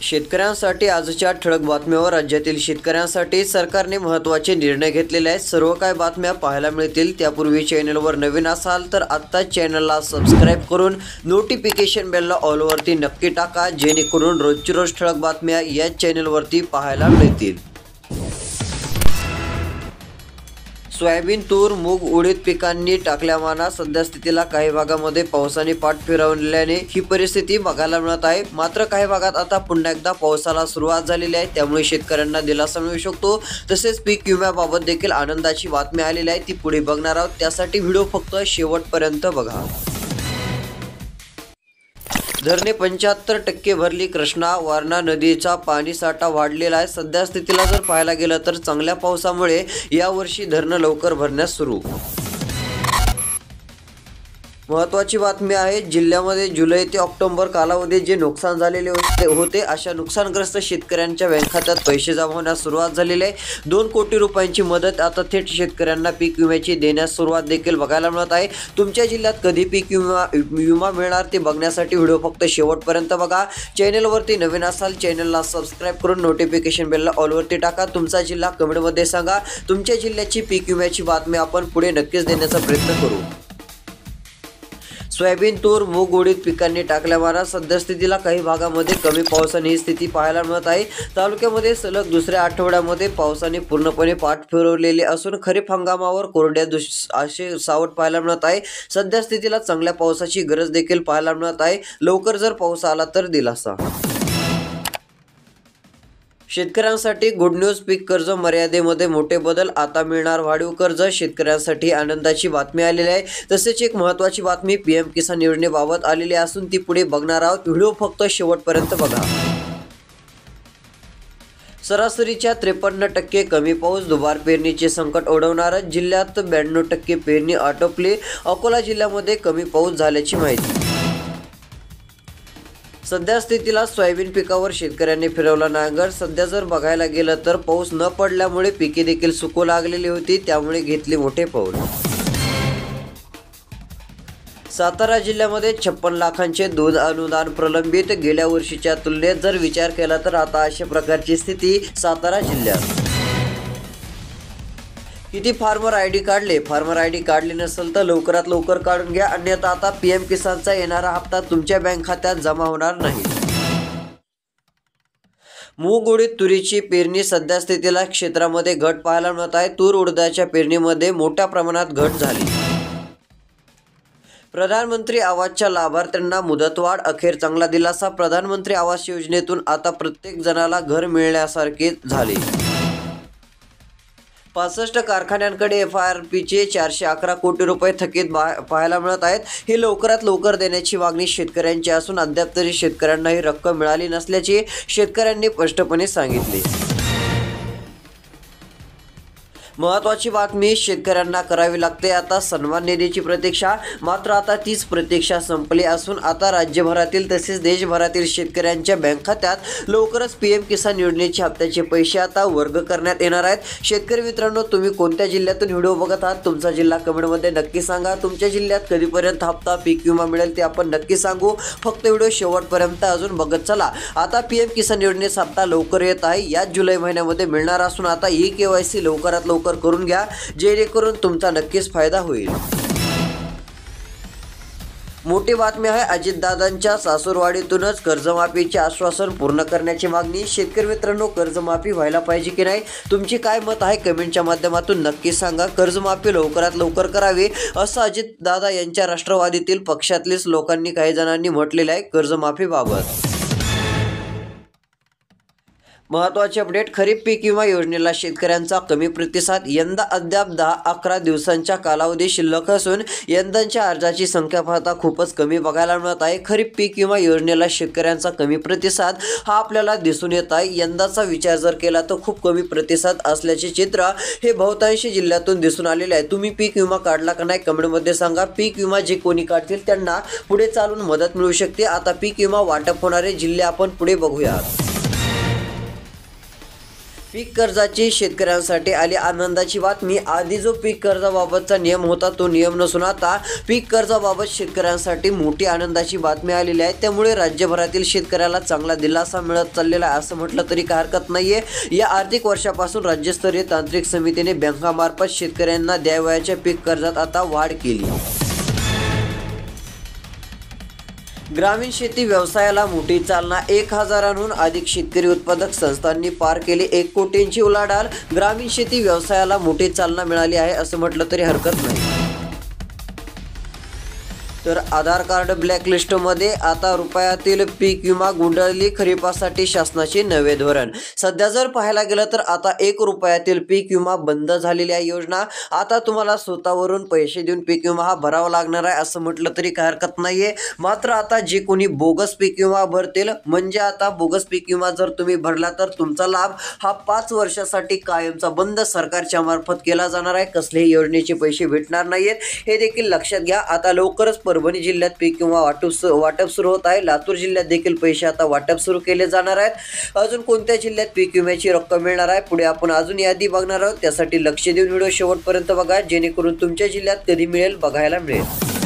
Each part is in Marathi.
शेतकऱ्यांसाठी आजच्या ठळक बातम्यावर राज्यातील शेतकऱ्यांसाठी सरकारने महत्त्वाचे निर्णय घेतलेले आहेत। सर्व काही बातम्या पाहायला मिळतील त्यापूर्वी चॅनलवर नवीन असाल तर आत्ताच चॅनलला सबस्क्राइब करून नोटिफिकेशन बेलला ऑल वरती नक्की टाका, जेणेकरून रोजची रोज ठळक बातम्या या चॅनलवरती पाहायला मिळतील। सोयाबीन, तूर, मूग, उडीद पिकांनी टाकल्या माना सध्या स्थितीला काही भागामध्ये पावसाने पाठ फिरवल्याने ही परिस्थिती बघायला मिळत आहे। मात्र काही भागात आता पुन्हा एकदा पावसाला सुरुवात झालेली आहे, त्यामुळे शेतकऱ्यांना दिलासा मिळू शकतो। तसेच पीक विम्याबाबत देखील आनंदाची बातमी आलेली आहे, ती पुढे बघणार आहोत, त्यासाठी व्हिडिओ फक्त शेवटपर्यंत बघा। धरणे 75% भरली, कृष्णा वारणा नदीचा पाणीसाठा वाढलेला आहे। सध्या स्थितीला जर पाहायला गेलं तर चांगल्या पावसामुळे यावर्षी धरणं लवकर भरण्यास सुरू। महत्त्वाची बातमी आहे, जिल्ह्यामध्ये जुलै ते ऑक्टोबर कालावधीत जे नुकसान झालेले होते अशा नुकसानग्रस्त शेतकऱ्यांच्या बँक खात्यात पैसे जमा होण्यास सुरुवात झालेली आहे। 2 कोटी रुपयांची मदत आता थेट शेतकऱ्यांना पीक विम्याची देण्यास सुरुवात देखील बघायला मिळत आहे। तुमच्या जिल्ह्यात कधी पीक विमा मिळणार ते बघण्यासाठी व्हिडिओ फक्त शेवटपर्यंत बघा। चॅनलवरती नवीन असाल चॅनलला सबस्क्राइब करून नोटिफिकेशन बेलला ऑल वरती टाका। तुमचा जिल्हा कमेंटमध्ये सांगा, तुमच्या जिल्ह्याची पीक विम्याची बातमी आपण पुढे नक्कीच देण्याचा प्रयत्न करू। सोयाबीन, तूर, मूग, उडीद पिकांनी टाकल्या मारा सध्या स्थितीला काही भागामध्ये कमी पावसाने ही स्थिती पाहायला मिळत आहे। तालुक्यामध्ये सलग दुसऱ्या आठवड्यामध्ये पावसाने पूर्णपणे पाठ फिरवलेली असून खरीप हंगामावर कोरड्या असे सावट पाहायला मिळत आहे। सध्या स्थितीला चांगल्या पावसाची गरज देखील पाहायला मिळत आहे। लवकर जर पाऊस आला तर दिलासा। शेतकऱ्यांसाठी गुड न्यूज, पीक कर्ज मर्यादेमध्ये मोठे बदल, आता मिळणार वाढीव कर्ज। शेतकऱ्यांसाठी आनंदाची बातमी आलेली आहे। तसेच एक महत्त्वाची बातमी पीएम किसान योजनेबाबत आलेली असून ती पुढे बघणार आहोत, व्हिडिओ फक्त शेवटपर्यंत बघा। सरासरीच्या 53% कमी पाऊस, दुबार पेरणीचे संकट ओढवणार, जिल्ह्यात 92% पेरणी आटोपली। अकोला जिल्ह्यामध्ये कमी पाऊस झाल्याची माहिती। सध्या स्थितीला सोयाबीन पिकावर शेतकऱ्यांनी फिरवला नांगर। सध्या जर बघायला गेलं तर पाऊस न पडल्यामुळे पिके देखील सुकू लागलेली होती, त्यामुळे घेतले मोठे पाऊल। सातारा जिल्ह्यामध्ये 56 लाखांचे दूध अनुदान प्रलंबित, गेल्या वर्षीच्या तुलनेत जर विचार केला तर आता अशा प्रकारची स्थिती सातारा जिल्ह्यात। किती फार्मर आयडी काढले? फार्मर आयडी काढली नसेल तर लवकरात लवकर काढून घ्या, अन्यथा आता पीएम किसानचा येणारा हप्ता तुमच्या बँक खात्यात जमा होणार नाही। मूग, उडीद, तुरीची पेरणी सध्या स्थितीला क्षेत्रामध्ये घट पाहायला मिळत आहे। तूर, उडदाच्या पेरणीमध्ये मोठ्या प्रमाणात घट झाली। प्रधानमंत्री आवासच्या लाभार्थ्यांना मुदतवाढ, अखेर चांगला दिलासा। प्रधानमंत्री आवास योजनेतून आता प्रत्येक जणाला घर मिळण्यासारखे झाले। 65 कारखान्यांकडे FRPचे 411 कोटी रुपये थकीत पाहायला मिळत आहेत। हे लवकरात लवकर देण्याची मागणी शेतकऱ्यांची असून अद्याप तरी शेतकऱ्यांना ही रक्कम मिळाली नसल्याचे शेतकऱ्यांनी स्पष्टपणे सांगितले। महत्त्वाची बातमी, शेतकऱ्यांना करावी लागते आता सन्मान निधीची प्रतीक्षा। मात्र आता तीच प्रतीक्षा संपली असून आता राज्यभरातील तसेच देशभरातील शेतकऱ्यांच्या बँक खात्यात लवकरच पीएम किसान योजनेचे हप्त्याचे पैसे आता वर्ग करण्यात येणार आहेत। शेतकरी मित्रांनो, तुम्ही कोणत्या जिल्ह्यातून व्हिडिओ बघत आहात तुमचा जिल्हा कमेंटमध्ये नक्की सांगा। तुमच्या जिल्ह्यात कधीपर्यंत हप्ता पीक विमा मिळेल ते आपण नक्की सांगू, फक्त व्हिडिओ शेवटपर्यंत अजून बघत चला। आता पीएम किसान योजनेचा हप्ता लवकर येत आहे, याच जुलै महिन्यामध्ये मिळणार असून आता KYC लवकरात लवकर करून घ्या, जेणेकरून तुमचा नक्कीच फायदा होईल। मोठी बातमी आहे, अजितदादांच्या सासूरवाडीतूनच कर्जमाफीचे आश्वासन पूर्ण करण्याची मागणी। शेतकरी मित्रांनो, कर्जमाफी व्हायला पाहिजे की नाही, तुमची काय मत आहे कमेंटच्या माध्यमातून नक्की सांगा। कर्जमाफी लवकरात लवकर करावी असं अजितदादा यांच्या राष्ट्रवादीतील पक्षातलेच लोकांनी काही जणांनी म्हटलेलं आहे कर्जमाफीबाबत। महत्त्वाचे अपडेट, खरीप पीक विमा योजनेला शेतकऱ्यांचा कमी प्रतिसाद। यंदा अद्याप 10-11 दिवसांच्या कालावधी शिल्लक असून यंदाच्या अर्जाची संख्या पाहता खूपच कमी बघायला मिळत आहे। खरीप पीक विमा योजनेला शेतकऱ्यांचा कमी प्रतिसाद हा आपल्याला दिसून येत आहे। यंदाचा विचार जर केला तर खूप कमी प्रतिसाद असल्याचे चित्र हे बहुतांशी जिल्ह्यातून दिसून आलेले आहे। तुम्ही पीक विमा काढला का नाही कमेंटमध्ये सांगा। पीक विमा जे कोणी काढतील त्यांना पुढे चालून मदत मिळू शकते। आता पीक विमा वाटप होणारे जिल्हे आपण पुढे बघूया। पीक कर्जाची शेतकऱ्यांसाठी आली आनंदाची बातमी। आधी जो पीक कर्जाबाबतचा नियम होता तो नियम नसून आता पीक कर्जाबाबत शेतकऱ्यांसाठी मोठी आनंदाची बातमी आलेली आहे। त्यामुळे राज्यभरातील शेतकऱ्याला चांगला दिलासा मिळत चाललेला आहे असं म्हटलं तरी काही हरकत नाहीये। या आर्थिक वर्षापासून राज्यस्तरीय तांत्रिक समितीने बँकामार्फत शेतकऱ्यांना द्यावयाच्या पीक कर्जात आता वाढ केली। ग्रामीण शेती व्यवसायाला मोठी चालना। 1000हून अधिक शेतकरी उत्पादक संस्थांनी पार केली 1 कोटींची उलाढाल। ग्रामीण शेती व्यवसायाला मोठी चालना मिळाली आहे असं म्हटलं तरी हरकत नाही। तर आधार कार्ड ब्लॅकलिस्टमध्ये आता रुपयातील पीक विमा गुंडाळली। खरीपासाठी शासनाचे नवे धोरण। सध्या जर पाहायला गेलं तर आता 1 रुपयातील पीक विमा बंद झालेली आहे योजना। आता तुम्हाला स्वतःवरून पैसे देऊन पीक विमा हा भरावा लागणार आहे असं म्हटलं तरी काही हरकत नाहीये। मात्र आता जे कोणी बोगस पीक विमा भरतील, म्हणजे आता बोगस पीक विमा जर तुम्ही भरला तर तुमचा लाभ हा 5 वर्षासाठी कायमचा बंद सरकारच्या मार्फत केला जाणार आहे। कसलेही योजनेचे पैसे भेटणार नाहीत हे देखील लक्षात घ्या। आता लवकरच परभणी जिल्ह्यात पीक विमा वाटप सुरू होत आहे। लातूर जिल्ह्यात देखील पैसे आता वाटप सुरू केले जाणार आहेत। अजून कोणत्या जिल्ह्यात पीक विम्याची रक्कम मिळणार आहे पुढे आपण अजून यादी बघणार आहोत। त्यासाठी लक्ष देऊन व्हिडिओ शेवटपर्यंत बघा, जेणेकरून तुमच्या जिल्ह्यात कधी मिळेल बघायला मिळेल।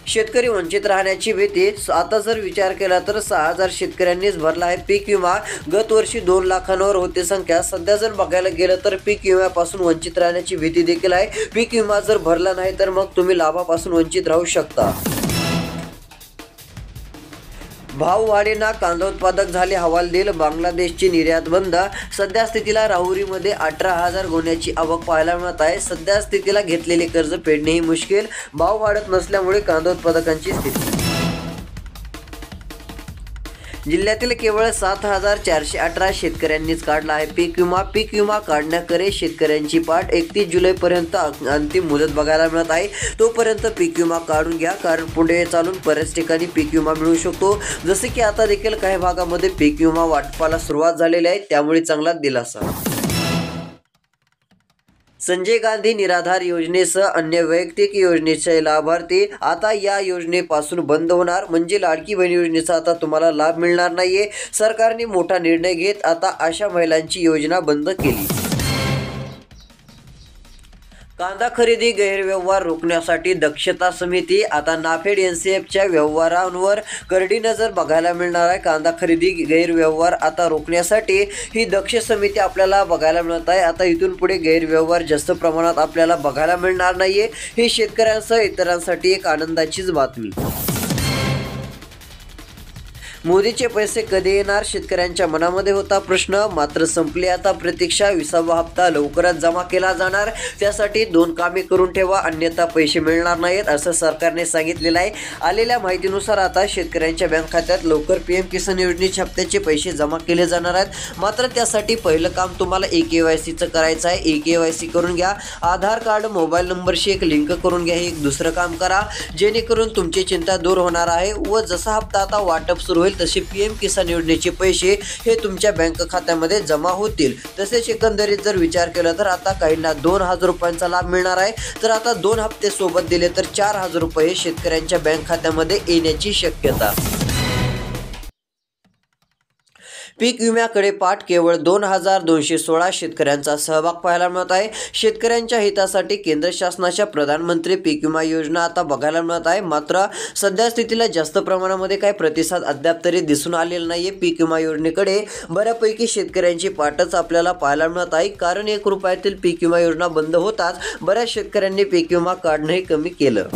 शेतकरी वंचित राहण्याची भीती। आता जर विचार केला तर 6000 शेतकऱ्यांनीच भरला आहे पीक विमा। गत वर्षी 2 लाखांवर होती संख्या। सध्या जर बघायला गेलं तर पीक विम्यापासून वंचित राहण्याची भीती देखील आहे। पीक विमा जर भरला नाही तर मग तुम्ही लाभापासून वंचित राहू शकता। भाववाढीना कांदा उत्पादक झाले हवालदिल। बांगलादेशची निर्यात बंद। सध्या स्थितीला राहुरीमध्ये 18000 गोण्याची आवक पाहायला मिळत आहे। सध्या स्थितीला घेतलेले कर्ज फेडणेही मुश्किल। भाव वाढत नसल्यामुळे कांदा उत्पादकांची स्थिती। जिल्ह्यातील केवळ 7418 शेतकऱ्यांनीच काढला आहे पीक विमा। पीक विमा काढण्याकडे शेतकऱ्यांची पाठ। 31 जुलैपर्यंत अंतिम मुदत बघायला मिळत आहे। तोपर्यंत पीक विमा काढून घ्या, कारण पुढे चालून बऱ्याच ठिकाणी पीक विमा मिळू शकतो। जसे की आता देखील काही भागामध्ये पीक विमा वाटपाला सुरुवात झालेली आहे, त्यामुळे चांगला दिलासा। संजय गांधी निराधार योजनेसह अन्य वैयक्तिक योजनेचे लाभार्थी आता या योजनेपासून बंद होणार। म्हणजे लाडकी बहीण योजनेचा आता तुम्हाला लाभ मिळणार नाहीये। सरकारने मोठा निर्णय घेत आता अशा महिलांची योजना बंद केली। कांदा खरेदी गैरव्यवहार रोखण्यासाठी दक्षता समिती। आता नाफेड NCFच्या व्यवहारांवर करडी नजर बघायला मिळणार आहे। कांदा खरेदी गैरव्यवहार आता रोखण्यासाठी ही दक्ष समिती आपल्याला बघायला मिळत आहे। आता इथून पुढे गैरव्यवहार जास्त प्रमाणात आपल्याला बघायला मिळणार नाहीये। ही शेतकऱ्यांसह इतरांसाठी एक आनंदाचीच बातमी। मोदीचे पैसे कधी येणार शेतकऱ्यांच्या मनामध्ये होता प्रश्न। मात्र संपली आता प्रतीक्षा। 20वा हप्ता लवकरच जमा केला जाणार। त्यासाठी 2 कामे करून ठेवा, अन्यथा पैसे मिळणार नाहीत असं सरकारने सांगितलेलं आहे। आलेल्या माहितीनुसार आता शेतकऱ्यांच्या बँक खात्यात लवकर PM किसान योजनेच्या हप्त्याचे पैसे जमा केले जाणार आहेत। मात्र त्यासाठी पहिलं काम तुम्हाला eKYCचं करायचं आहे। eKYC करून घ्या। आधार कार्ड मोबाईल नंबरशी एक लिंक करून घ्या। हे एक दुसरं काम करा, जेणेकरून तुमची चिंता दूर होणार आहे। व जसा हप्ता आता वाटप सुरू होईल तसे PM किसान योजनेचे पैसे हे तुमच्या बँक खात्यामध्ये जमा होतील। तसेच एकंदरीत जर विचार केला तर आता काहींना 2000 रुपयांचा लाभ मिळणार आहे। तर आता 2 हप्ते सोबत दिले तर 4000 रुपये शेतकऱ्यांच्या बँक खात्यामध्ये येण्याची शक्यता। पीक विम्याकडे पाठ। केवळ 2216 शेतकऱ्यांचा सहभाग पाहायला मिळत आहे। शेतकऱ्यांच्या हितासाठी केंद्र शासनाच्या प्रधानमंत्री पीक विमा योजना आता बघायला मिळत आहे। मात्र सध्या स्थितीला जास्त प्रमाणामध्ये काही प्रतिसाद अद्याप तरी दिसून आलेला नाहीये। पीक विमा योजनेकडे बऱ्यापैकी शेतकऱ्यांची पाठच आपल्याला पाहायला मिळत आहे, कारण 1 रुपयातील पीक विमा योजना बंद होताच बऱ्याच शेतकऱ्यांनी पीक विमा काढणंही कमी केलं।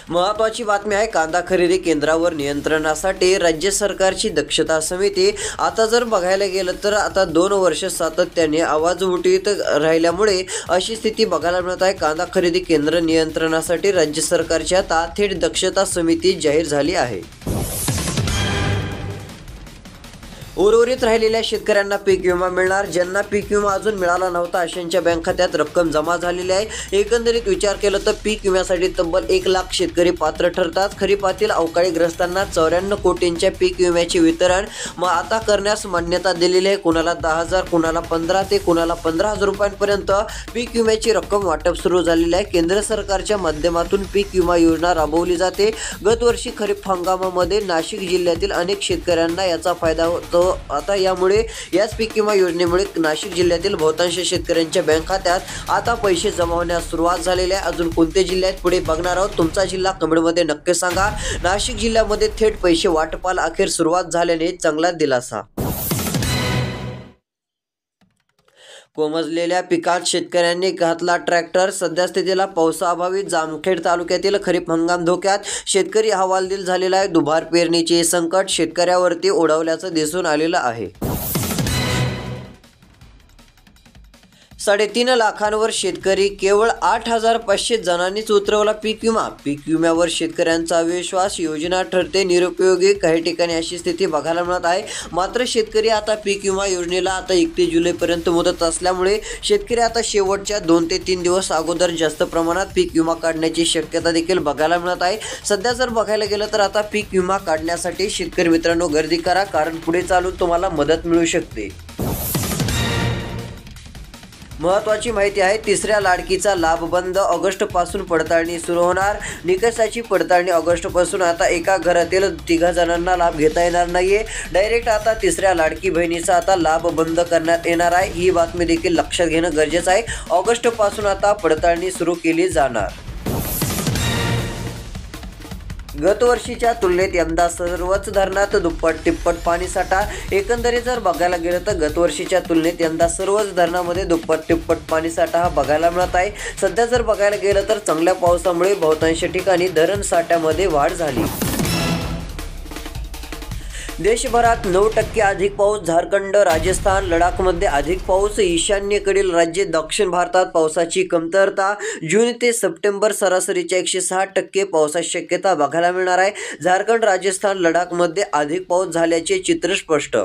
महत्त्वाची बातमी आहे, कांदा खरेदी केंद्रावर नियंत्रणासाठी राज्य सरकारची दक्षता समिती। आता जर बघायला गेलं तर आता 2 वर्ष सातत्याने आवाज उठवीत राहिल्यामुळे अशी स्थिती बघायला मिळत आहे। कांदा खरेदी केंद्र नियंत्रणासाठी राज्य सरकारची आता थेट दक्षता समिती जाहीर झाली आहे। उर्वरित राहिलेल्या शेतकऱ्यांना पीक विमा मिळणार. ज्यांना पीक विमा अजून मिळाला नव्हता अशांच्या बँक खात्यात रक्कम जमा झालेली आहे. एकंदरीत विचार केला तर पीक विम्यासाठी तब्बल 1 लाख शेतकरी पात्र ठरतात. खरीपातील अवकाळीग्रस्तांना 94 कोटींच्या पीक विम्याचे वितरण आता करण्यास मान्यता दिलेली आहे. कुणाला 10,000, कुणाला 15 ते कुणाला 15,000 रुपयांपर्यंत पीक विम्याची रक्कम वाटप सुरू झालेली आहे. केंद्र सरकारच्या माध्यमातून पीक विमा योजना राबवली जाते. गतवर्षी खरीप हंगामामध्ये नाशिक जिल्ह्यातील अनेक शेतकऱ्यांना याचा फायदा होतो. आता यामुळे याच पीक विमा योजनेमुळे नाशिक जिल्ह्यातील बहुतांश शेतकऱ्यांच्या बँक खात्यात आता पैसे जमा होण्यास सुरुवात झालेली आहे. अजून कोणत्या जिल्ह्यात पुढे बघणार आहोत. तुमचा जिल्हा कमेंटमध्ये नक्की सांगा. नाशिक जिल्ह्यामध्ये थेट पैसे वाटपाला अखेर सुरुवात झाल्याने चांगला दिलासा. कोमजलेल्या पिकात शेतकऱ्यांनी घातला ट्रॅक्टर. सध्या स्थितीला पावसाअभावी जामखेड तालुक्यातील खरीप हंगाम धोक्यात. शेतकरी हवालदिल झालेला आहे. दुबार पेरणीचे संकट शेतकऱ्यावरती ओढवल्याचं दिसून आलेलं आहे. 3.5 लाखांवर शेतकरी. केवळ 8,500 जणांनीच उतरवला पीक विमा. पीक विम्यावर शेतकऱ्यांचा अविश्वास. योजना ठरते निरुपयोगी. काही ठिकाणी अशी स्थिती बघायला मिळत आहे. मात्र शेतकरी आता पीक विमा योजनेला आता 31 जुलैपर्यंत मुदत असल्यामुळे शेतकरी आता शेवटच्या 2 ते 3 दिवस अगोदर जास्त प्रमाणात पीक विमा काढण्याची शक्यता देखील बघायला मिळत आहे. सध्या जर बघायला गेलं तर आता पीक विमा काढण्यासाठी शेतकरी मित्रांनो गर्दी करा, कारण पुढे चालून तुम्हाला मदत मिळू शकते. महत्त्वाची माहिती आहे. तिसऱ्या लाडकीचा लाभ बंद. ऑगस्टपासून पडताळणी सुरू होणार. निकषाची पडताळणी ऑगस्टपासून आता एका घरातील 3 जणांना लाभ घेता येणार नाहीये. डायरेक्ट आता तिसऱ्या लाडकी बहिणीचा आता लाभ बंद करण्यात येणार आहे. ही बातमी देखील लक्षात घेणं गरजेचं आहे. ऑगस्टपासून आता पडताळणी सुरू केली जाणार. गतवर्षीच्या तुलनेत यंदा सर्वच धरणात दुप्पट तिप्पट पाणीसाठा. एकंदरीत जर बघायला गेलं तर गतवर्षीच्या तुलनेत यंदा सर्वच धरणामध्ये दुप्पट तिप्पट पाणीसाठा हा बघायला मिळत आहे. सध्या जर बघायला गेलं तर चांगल्या पावसामुळे बहुतांश ठिकाणी धरण साठ्यामध्ये वाढ झाली. देशभरात 9% अधिक पाऊस. झारखंड, राजस्थान, लडाखमध्ये अधिक पाऊस. ईशान्येकडील राज्ये, दक्षिण भारतात पावसाची कमतरता. जून ते सप्टेंबर सरासरीच्या 160% पावसाची शक्यता बघायला मिळणार आहे. झारखंड, राजस्थान, लडाखमध्ये अधिक पाऊस झाल्याचे चित्र स्पष्ट.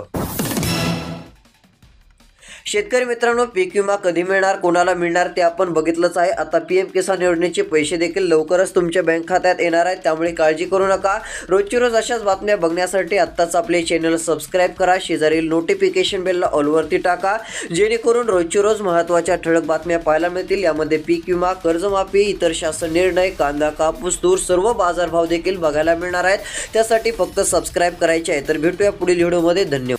शेतकरी मित्रांनो, पीक विमा कधी मिळणार, कोणाला मिळणार ते आपण बघितलंच आहे. आता PM किसान योजनेचे पैसे देखील लवकरच तुमच्या बँक खात्यात येणार आहेत, त्यामुळे काळजी करू नका. रोजची रोज अशाच बातम्या बघण्यासाठी आत्ताच आपले चॅनल सबस्क्राईब करा. शेजारील नोटिफिकेशन बेलला ऑलवरती टाका, जेणेकरून रोजची रोज महत्त्वाच्या ठळक बातम्या पाहायला मिळतील. यामध्ये पीक विमा, कर्जमाफी, इतर शासन निर्णय, कांदा, कापूस, तूर सर्व बाजारभाव देखील बघायला मिळणार आहेत. त्यासाठी फक्त सबस्क्राईब करायचे आहे. तर भेटूया पुढील व्हिडिओमध्ये. धन्यवाद.